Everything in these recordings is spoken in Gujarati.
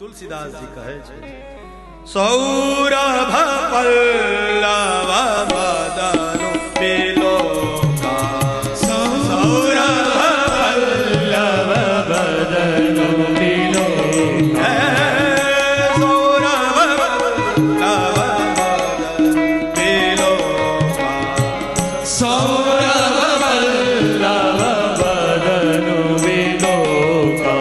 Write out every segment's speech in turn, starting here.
तुलसीदास जी कहे छे सौरभ पल्लव मदनु बिलोका सौरभ पल्लव मदनु बिलोका सौरभ पल्लव मदनु बिलोका सौरभ पल्लव मदनु बिलोका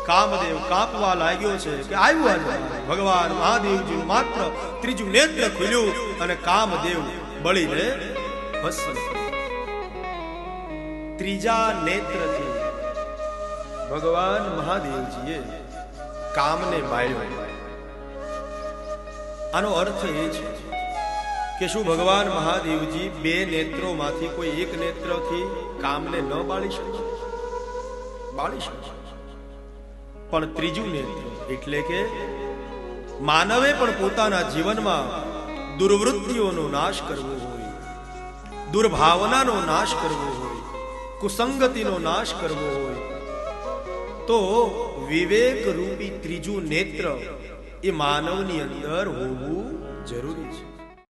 कामदेव कापवा लाग्यो छे के आव्यो भगवान महादेवजी मात्र त्रीजू नेत्र खुल्યું અને કામદેવ બળીને ભસ્મ ત્રીજા નેત્રથી ભગવાન મહાદેવજીએ કામને માર્યો આનો અર્થ એ છે કે શું ભગવાન મહાદેવજી બે નેત્રોમાંથી કોઈ એક નેત્રથી કામને ન બાળી શકે બાળી શકે પણ ત્રીજું નેત્ર એટલે કે માનવે પણ પોતાના જીવનમાં દુર્વૃત્તિઓનો નાશ કરવો હોય, દુર્ભાવનાનો નાશ કરવો હોય, કુસંગતિનો નાશ કરવો હોય તો વિવેક રૂપી ત્રીજું નેત્ર એ માનવની અંદર હોવું જરૂરી છે.